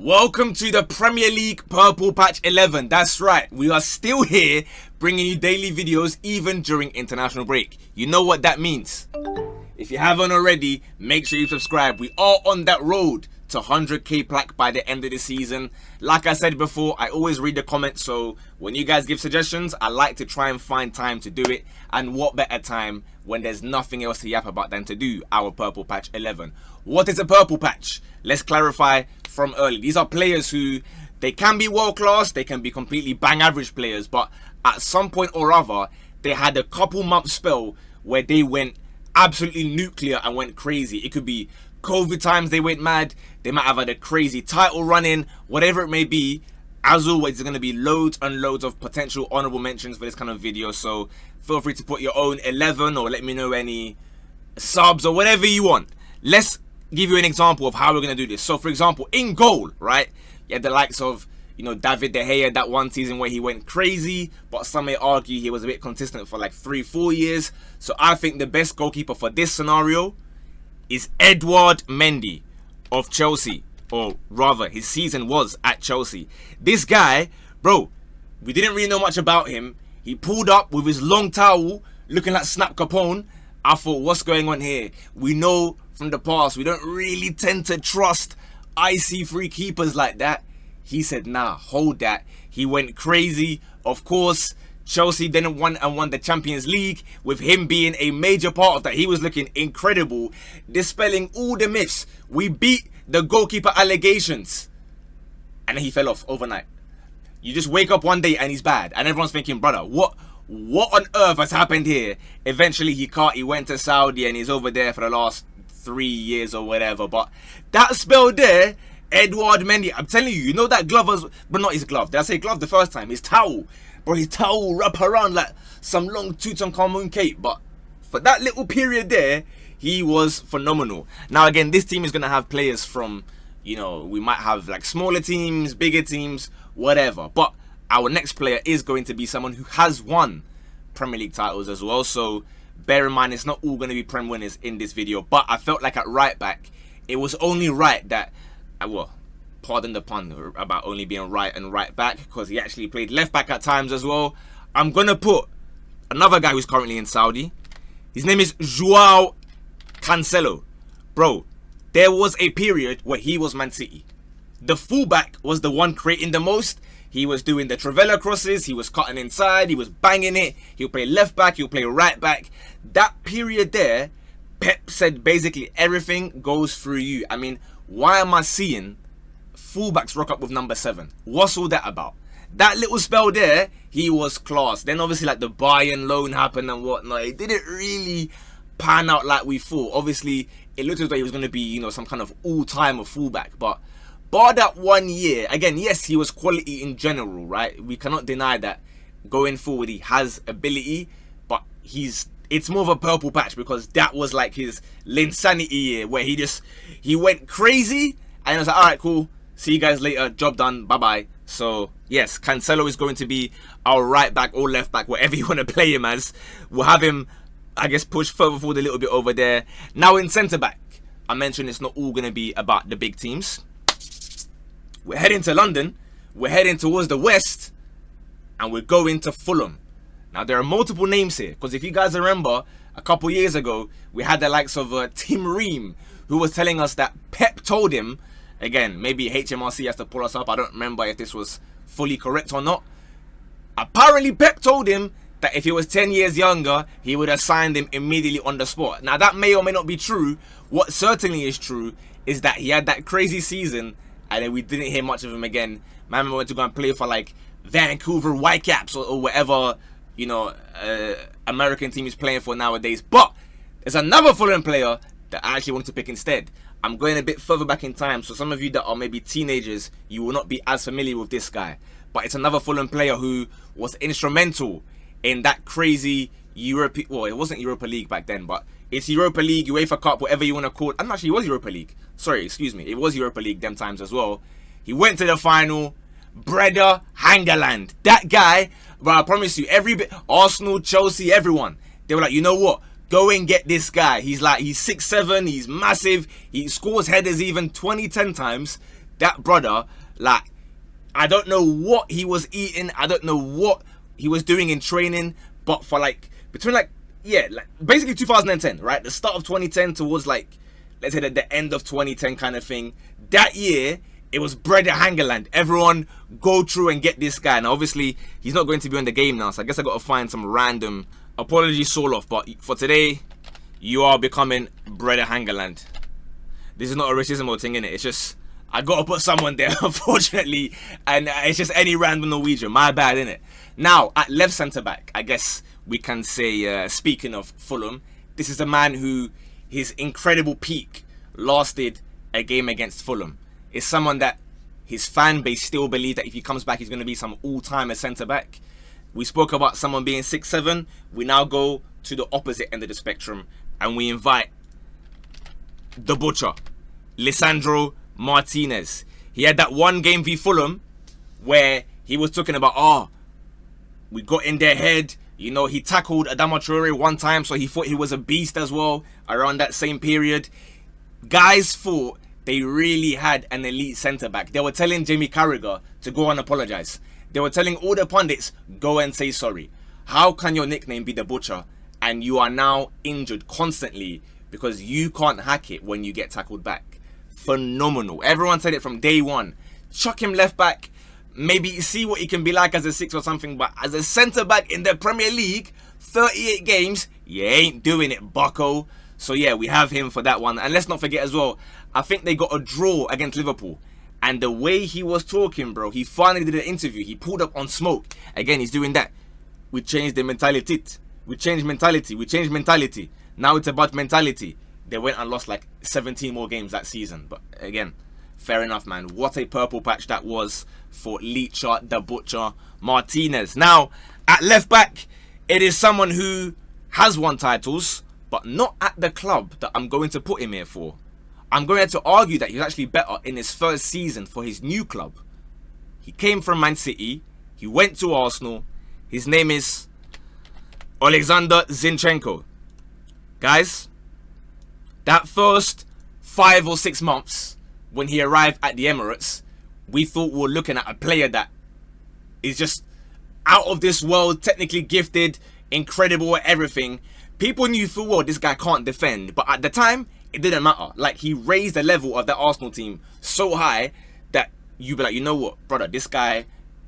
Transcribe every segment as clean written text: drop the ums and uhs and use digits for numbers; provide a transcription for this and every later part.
Welcome to the Premier League Purple Patch 11. That's right, we are still here bringing you daily videos even during international break. You know what that means. If you haven't already, make sure you subscribe. We are on that road to 100k plaque by the end of the season. Like I said before, I always read the comments, so when you guys give suggestions, I like to try and find time to do it. And what better time when there's nothing else to yap about than to do our Purple Patch 11. What is a Purple Patch? Let's clarify from early. These are players who, they can be world class, they can be completely bang average players, but at some point or other, they had a couple month spell where they went absolutely nuclear and went crazy. It could be COVID times, they went mad. They might have had a crazy title run-in, whatever it may be. As always, there's going to be loads and loads of potential honorable mentions for this kind of video, so feel free to put your own 11 or let me know any subs or whatever you want. Let's give you an example of how we're going to do this. So for example, in goal, right, you had the likes of, David De Gea, that one season where he went crazy, but some may argue he was a bit consistent for like 3-4 years. So I think the best goalkeeper for this scenario is Edouard Mendy of Chelsea, or rather his season was at Chelsea. This guy, bro, we didn't really know much about him. He pulled up with his long towel looking like Snap Capone. I thought, what's going on here? We know from the past we don't really tend to trust icy free keepers like that. He said, nah, hold that. He went crazy. Of course, Chelsea then won the Champions League, with him being a major part of that. He was looking incredible, dispelling all the myths. We beat the goalkeeper allegations, and then he fell off overnight. You just wake up one day and he's bad, and everyone's thinking, brother, what on earth has happened here? Eventually he went to Saudi and he's over there for the last 3 years or whatever. But that spell there, Edouard Mendy, I'm telling you, you know that glove was, but not his glove. Did I say glove the first time? His towel. Bro, his towel wrap around like some long Tutankhamun cape. But for that little period there, he was phenomenal. Now again, this team is going to have players from, we might have like smaller teams, bigger teams, whatever. But our next player is going to be someone who has won Premier League titles as well. So bear in mind, it's not all going to be Prem winners in this video. But I felt like at right back, it was only right that, well, pardon the pun about only being right and right back, because he actually played left back at times as well. I'm going to put another guy who's currently in Saudi. His name is Joao Cancelo. Bro, there was a period where he was Man City. The fullback was the one creating the most. He was doing the Travella crosses. He was cutting inside. He was banging it. He'll play left back. He'll play right back. That period there, Pep said basically everything goes through you. I mean, why am I seeing fullbacks rock up with number 7? What's all that about? That little spell there, he was class. Then obviously like the Bayern loan happened and whatnot. It didn't really pan out like we thought. Obviously, it looked as though he was going to be, some kind of all-timer fullback. But bar that 1 year, again, yes, he was quality in general, right? We cannot deny that going forward he has ability, but it's more of a purple patch because that was like his Linsanity year where he went crazy and I was like, all right, cool, see you guys later, job done, bye-bye. So yes, Cancelo is going to be our right back or left back, whatever you want to play him as. We'll have him, I guess, push further forward a little bit over there. Now in centre back, I mentioned it's not all going to be about the big teams. We're heading to London, we're heading towards the west, and we're going to Fulham. Now there are multiple names here, because if you guys remember, a couple years ago, we had the likes of Tim Ream, who was telling us that Pep told him, again, maybe HMRC has to pull us up, I don't remember if this was fully correct or not. Apparently Pep told him that if he was 10 years younger, he would have signed him immediately on the spot. Now that may or may not be true. What certainly is true is that he had that crazy season and then we didn't hear much of him again. Man went to go and play for like Vancouver Whitecaps or whatever, American team is playing for nowadays. But there's another Fulham player that I actually wanted to pick instead. I'm going a bit further back in time, so some of you that are maybe teenagers, you will not be as familiar with this guy. But it's another Fulham player who was instrumental in that crazy well, it wasn't Europa League back then, but it's Europa League, UEFA Cup, whatever you want to call it. Actually, it was Europa League. Sorry, excuse me. It was Europa League them times as well. He went to the final. Breda Hangeland. That guy, but I promise you, Arsenal, Chelsea, everyone, they were like, you know what? Go and get this guy. He's 6'7", he's massive, he scores headers even 20-10 times. that brother, like, I don't know what he was eating. I don't know what he was doing in training. But for like, between like, yeah, like basically 2010, right? The start of 2010 towards like, let's say the end of 2010 kind of thing. That year, it was bread at Hangerland. Everyone go through and get this guy. Now, obviously, he's not going to be on the game now. So I guess I got to find some random, apologies, Soloff. But for today, you are becoming bread at Hangerland. This is not a racism thing, innit? It's just, I got to put someone there, unfortunately. And it's just any random Norwegian. My bad, innit? Now, at left centre-back, I guess we can say, speaking of Fulham, this is a man who, his incredible peak lasted a game against Fulham. It's someone that his fan base still believe that if he comes back, he's going to be some all-timer centre-back. We spoke about someone being 6'7". We now go to the opposite end of the spectrum, and we invite the butcher, Lisandro Martinez. He had that one game v Fulham where he was talking about, we got in their head. You know, he tackled Adama Traore one time, so he thought he was a beast as well around that same period. Guys thought they really had an elite centre-back. They were telling Jamie Carragher to go and apologise. They were telling all the pundits, go and say sorry. How can your nickname be the butcher and you are now injured constantly because you can't hack it when you get tackled back? Phenomenal. Everyone said it from day one. Chuck him left back. Maybe see what he can be like as a 6 or something. But as a centre-back in the Premier League, 38 games, you ain't doing it, bucko. So yeah, we have him for that one. And let's not forget as well, I think they got a draw against Liverpool. And the way he was talking, bro, he finally did an interview. He pulled up on smoke. Again, he's doing that. We changed the mentality. We changed mentality. We changed mentality. Now it's about mentality. They went and lost like 17 more games that season. But again, fair enough, man. What a purple patch that was for Leacher, the Butcher, Martinez. Now, at left back, it is someone who has won titles, but not at the club that I'm going to put him here for. I'm going to argue that he's actually better in his first season for his new club. He came from Man City. He went to Arsenal. His name is Alexander Zinchenko. Guys, that first 5 or 6 months when he arrived at the Emirates, we thought we were looking at a player that is just out of this world, technically gifted, incredible at everything. People knew full well this guy can't defend, but at the time, it didn't matter. Like, he raised the level of the Arsenal team so high that you'd be like, you know what, brother, this guy,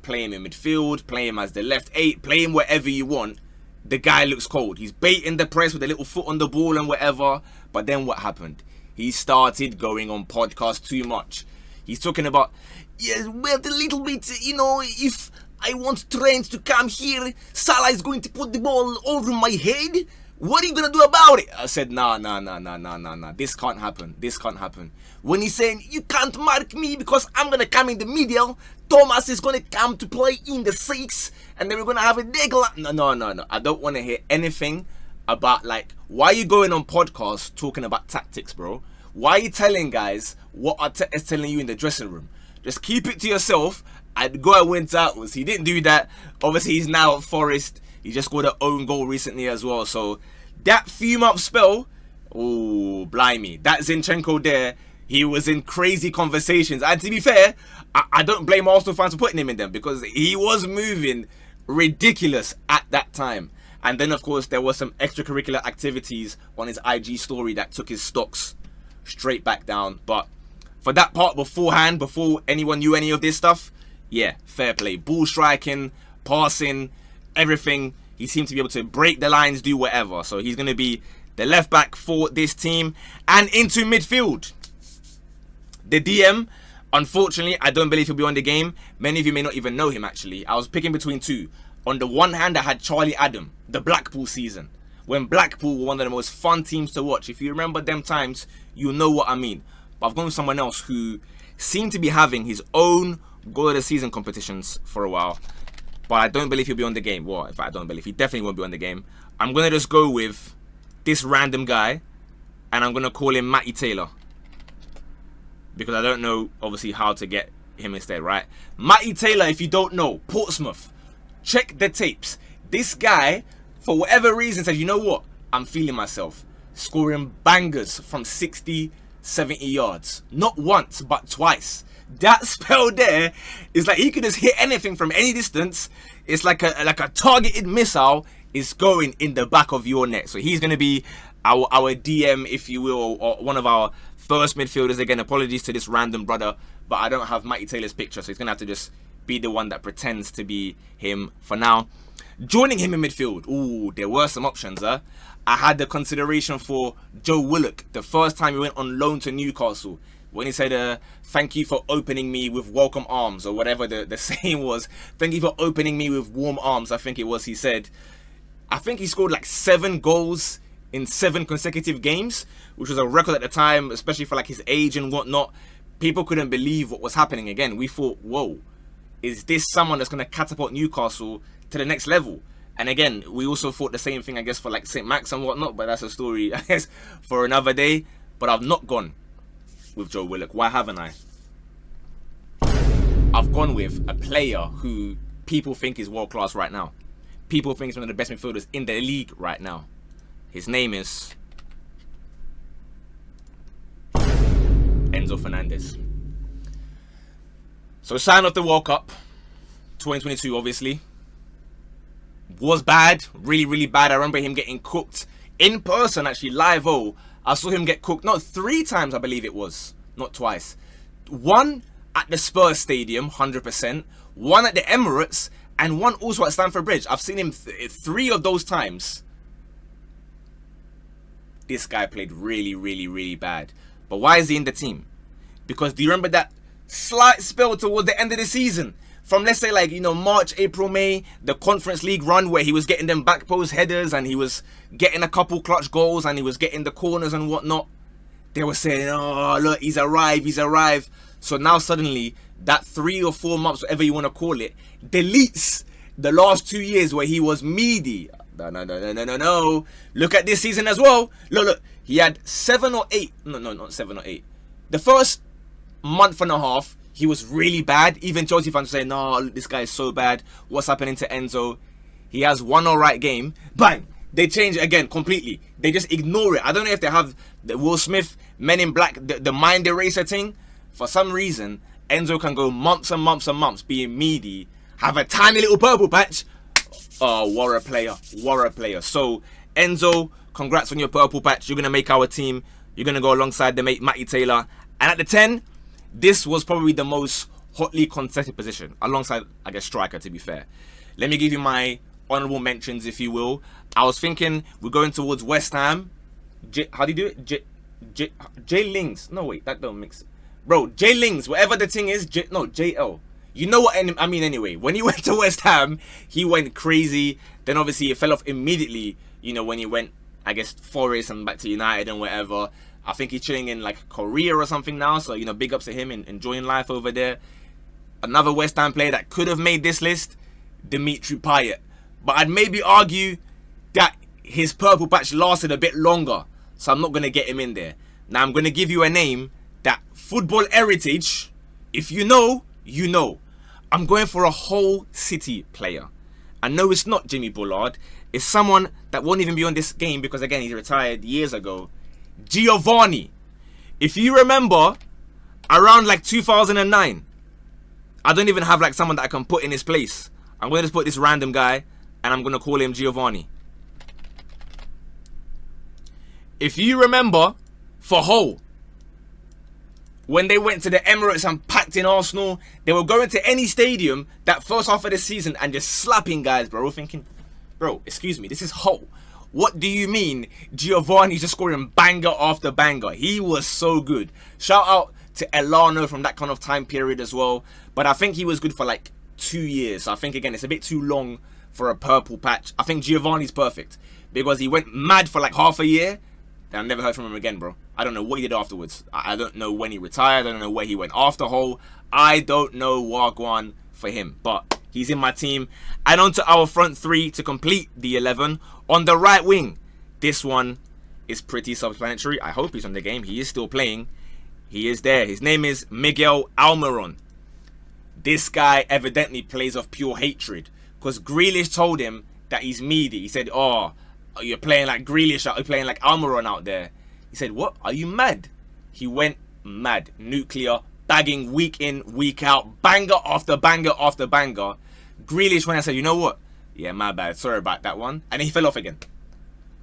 play him in midfield, play him as the left 8, play him wherever you want. The guy looks cold. He's baiting the press with a little foot on the ball and whatever. But then what happened? He started going on podcasts too much. He's talking about, yeah, well, a little bit, you know, if I want Trent to come here, Salah is going to put the ball over my head. What are you going to do about it? I said, nah. This can't happen. This can't happen. When he's saying, you can't mark me because I'm going to come in the middle. Thomas is going to come to play in the 6. And then we're going to have a niggle. No. I don't want to hear anything about, like, why are you going on podcasts talking about tactics, bro? Why are you telling guys what Arteta is telling you in the dressing room? Just keep it to yourself and go and win titles. He didn't do that. Obviously, he's now at Forest. He just scored an own goal recently as well. So that few month spell, oh, blimey. That Zinchenko there, he was in crazy conversations. And to be fair, I don't blame Arsenal fans for putting him in them because he was moving ridiculous at that time. And then, of course, there was some extracurricular activities on his IG story that took his stocks straight back down. But for that part beforehand, before anyone knew any of this stuff, yeah, fair play. Ball striking, passing, everything. He seemed to be able to break the lines, do whatever. So he's going to be the left back for this team. And into midfield, the DM, unfortunately, I don't believe he'll be on the game. Many of you may not even know him, actually. I was picking between two. On the one hand, I had Charlie Adam, the Blackpool season, when Blackpool were one of the most fun teams to watch. If you remember them times, you'll know what I mean. But I've gone with someone else who seemed to be having his own goal of the season competitions for a while. But I don't believe he'll be on the game. Well, in fact, I don't believe he definitely won't be on the game. I'm going to just go with this random guy, and I'm going to call him Matty Taylor. Because I don't know, obviously, how to get him instead, right? Matty Taylor, if you don't know, Portsmouth. Check the tapes. This guy, for whatever reason, said, you know what? I'm feeling myself. Scoring bangers from 60, 70 yards. Not once, but twice. That spell there is like he could just hit anything from any distance. It's like a targeted missile is going in the back of your net. So he's going to be our DM, if you will, or one of our first midfielders. Again, apologies to this random brother, but I don't have Matty Taylor's picture, so he's going to have to just be the one that pretends to be him for now. Joining him in midfield, ooh, there were some options, huh? I had the consideration for Joe Willock the first time he went on loan to Newcastle, when he said, thank you for opening me with welcome arms, or whatever the saying was. Thank you for opening me with warm arms, I think it was he said. I think he scored like 7 goals in 7 consecutive games, which was a record at the time, especially for like his age and whatnot. People couldn't believe what was happening. Again, we thought, whoa, is this someone that's going to catapult Newcastle to the next level? And again, we also thought the same thing, I guess, for like St. Max and whatnot, but that's a story, I guess, for another day. But I've not gone with Joe Willock. Why haven't I? I've gone with a player who people think is world class right now. People think he's one of the best midfielders in the league right now. His name is Enzo Fernandez. So sign off the World Cup 2022, obviously. Was bad, really bad. I remember him getting cooked in person, actually, live. I saw him get cooked, not 3 times, I believe it was, not twice. 1 at the Spurs Stadium, 100%. 1 at the Emirates, and 1 also at Stamford Bridge. I've seen him 3 of those times. This guy played really bad. But why is he in the team? Because do you remember that slight spell towards the end of the season? From, let's say, like, you know, March, April, May, the Conference League run where he was getting them back post headers and he was getting a couple clutch goals and he was getting the corners and whatnot. They were saying, oh, look, he's arrived. So now suddenly, that 3 or 4 months, whatever you want to call it, deletes the last 2 years where he was meaty. No. Look at this season as well. Look. He had 7 or 8. No, not 7 or 8. The first month and a half, he was really bad. Even Chelsea fans say, no, this guy is so bad. What's happening to Enzo? He has 1 alright game. Bang! They change it again completely. They just ignore it. I don't know if they have the Will Smith Men in Black, the mind eraser thing. For some reason, Enzo can go months and months being meaty, have a tiny little purple patch. Oh, what a player. So, Enzo, congrats on your purple patch. You're going to make our team. You're going to go alongside the mate Matty Taylor. And at the 10, this was probably the most hotly contested position, alongside, I guess, striker, to be fair. Let me give you my honourable mentions, if you will. I was thinking we're going towards West Ham. How do you do it? J Lings. No, wait, that don't mix. Bro, J Lings, whatever the thing is. JL. You know what I mean anyway. When he went to West Ham, he went crazy. Then obviously it fell off immediately, you know, when he went, I guess, Forest and back to United and whatever. I think he's chilling in like Korea or something now. So, you know, big ups to him and enjoying life over there. Another West Ham player that could have made this list, Dimitri Payet. But I'd maybe argue that his purple patch lasted a bit longer. So I'm not going to get him in there. Now I'm going to give you a name that football heritage, if you know, you know. I'm going for a whole City player. I know it's not Jimmy Bullard. It's someone that won't even be on this game because, again, he retired years ago. Giovanni. If you remember, around like 2009, I don't even have like someone that I can put in his place. I'm going to just put this random guy and I'm going to call him Giovanni. If you remember, for Hull, when they went to the Emirates and packed in Arsenal, they were going to any stadium that first half of the season and just slapping guys, bro. We're thinking, bro, excuse me, this is Hull. What do you mean Giovanni's just scoring banger after banger? He was so good. Shout out to Elano from that kind of time period as well. But I think he was good for like 2 years. So I think, again, it's a bit too long for a purple patch. I think Giovanni's perfect because he went mad for like half a year. And I never heard from him again, bro. I don't know what he did afterwards. I don't know when he retired. I don't know where he went after Hull. I don't know Wagwan for him. But he's in my team. And on to our front 3 to complete the 11. On the right wing, this one is pretty self-explanatory. I hope he's on the game. He is still playing. He is there. His name is Miguel Almiron. This guy evidently plays off pure hatred. Because Grealish told him that he's meaty. He said, oh, you're playing like Grealish, you're playing like Almiron out there. He said, what? Are you mad? He went mad. Nuclear bagging week in, week out, banger after banger after banger. Grealish, when I said, you know what? Yeah, my bad. Sorry about that one. And he fell off again.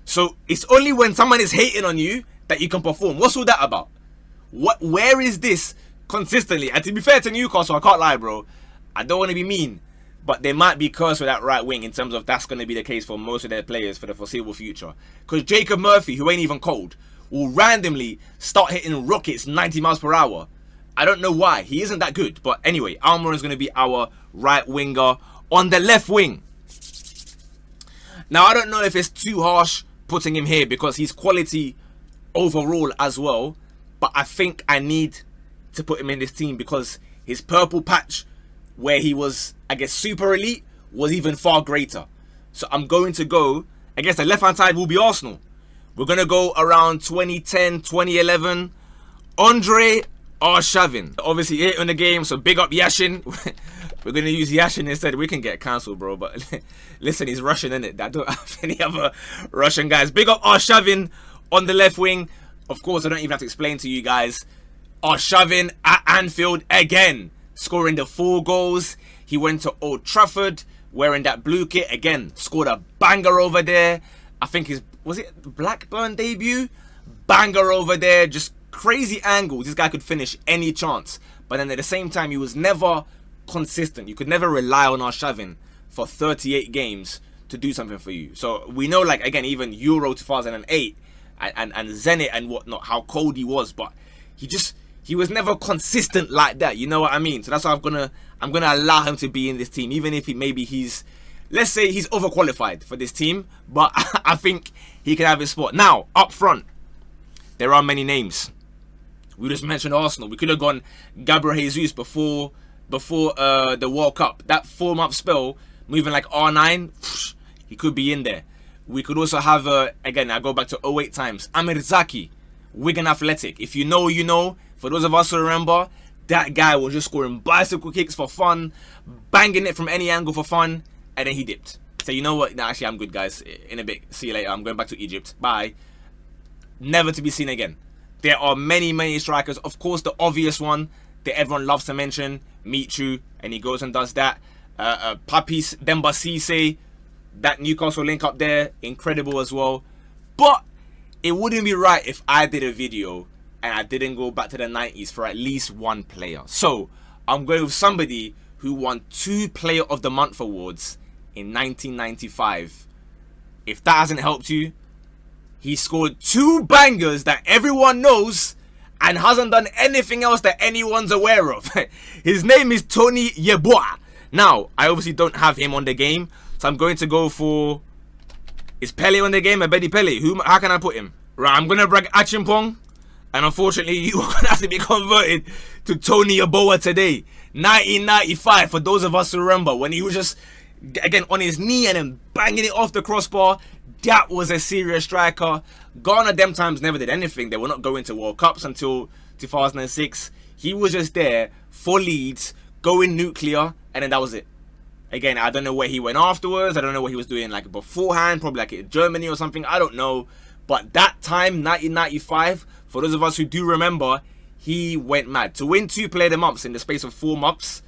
So it's only when someone is hating on you that you can perform. What's all that about? Where is this consistently? And to be fair to Newcastle, I can't lie, bro. I don't want to be mean, but they might be cursed with that right wing in terms of that's going to be the case for most of their players for the foreseeable future. Because Jacob Murphy, who ain't even cold, will randomly start hitting rockets 90 miles per hour. I don't know why. He isn't that good. But anyway, Almiron is going to be our right winger. On the left wing, now I don't know if it's too harsh putting him here because he's quality overall as well. But I think I need to put him in this team because his purple patch, where he was, I guess, super elite, was even far greater. So I'm going to go, I guess the left-hand side will be Arsenal. We're going to go around 2010, 2011. Andre Arshavin. Obviously, 8 in the game, so big up Yashin. We're going to use Yashin instead. We can get cancelled, bro. But listen, he's Russian, innit? I don't have any other Russian guys. Big up Arshavin on the left wing. Of course, I don't even have to explain to you guys. Arshavin at Anfield again, scoring the 4 goals. He went to Old Trafford wearing that blue kit again, scored a banger over there. I think was it Blackburn debut? Banger over there, just crazy angles. This guy could finish any chance, but then at the same time, he was never consistent. You could never rely on Arshavin for 38 games to do something for you. So we know, like, again, even Euro 2008 and Zenit and whatnot, how cold he was, but he was never consistent like that. You know what I mean? So that's why I'm gonna allow him to be in this team, even if let's say he's overqualified for this team, but I think he can have his spot. Now, up front, there are many names. We just mentioned Arsenal. We could have gone Gabriel Jesus before the World Cup. That 4-month spell, moving like R9, he could be in there. We could also have, again, I go back to 08 times, Amir Zaki, Wigan Athletic. If you know, you know. For those of us who remember, that guy was just scoring bicycle kicks for fun, banging it from any angle for fun, and then he dipped. So you know what? Nah, actually, I'm good, guys. In a bit. See you later. I'm going back to Egypt. Bye. Never to be seen again. There are many, many strikers. Of course, the obvious one that everyone loves to mention, Michu, and he goes and does that. Papis Demba Cisse, that Newcastle link up there, incredible as well. But it wouldn't be right if I did a video and I didn't go back to the 90s for at least one player. So I'm going with somebody who won 2 Player of the Month awards in 1995. If that hasn't helped you, he scored 2 bangers that everyone knows and hasn't done anything else that anyone's aware of. His name is Tony Yeboah. Now, I obviously don't have him on the game, so I'm going to go for... Is Pele on the game? Abedi Pele. How can I put him? Right, I'm going to brag Achimpong. And unfortunately, you are going to have to be converted to Tony Yeboah today. 1995, for those of us who remember, when he was just, again, on his knee and then banging it off the crossbar. That was a serious striker. Ghana them times never did anything. They were not going to World Cups until 2006. He was just there for Leeds, going nuclear, and then that was it. Again, I don't know where he went afterwards. I don't know what he was doing like beforehand, probably like in Germany or something. I don't know. But that time, 1995, for those of us who do remember, he went mad. To win 2 Player of the Months in the space of 4 months,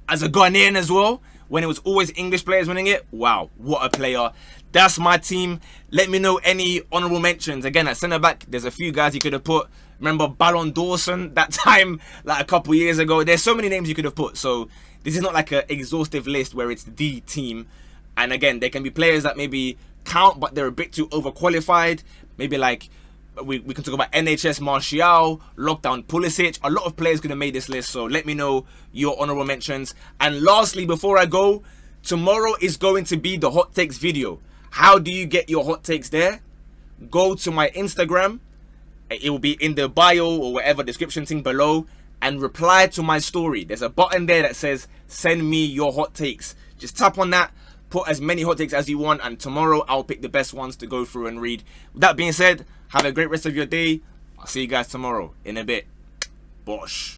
as a Ghanaian as well, when it was always English players winning it, wow, what a player. That's my team. Let me know any honourable mentions. Again, at centre-back, there's a few guys you could have put. Remember Ballon Dawson, that time, like a couple years ago. There's so many names you could have put. So this is not like an exhaustive list where it's the team. And again, there can be players that maybe count, but they're a bit too overqualified. Maybe like, we can talk about NHS Martial, Lockdown Pulisic. A lot of players could have made this list. So let me know your honourable mentions. And lastly, before I go, tomorrow is going to be the hot takes video. How do you get your hot takes there? Go to my Instagram. It will be in the bio or whatever description thing below. And reply to my story. There's a button there that says, send me your hot takes. Just tap on that. Put as many hot takes as you want. And tomorrow, I'll pick the best ones to go through and read. With that being said, have a great rest of your day. I'll see you guys tomorrow in a bit. Bosh.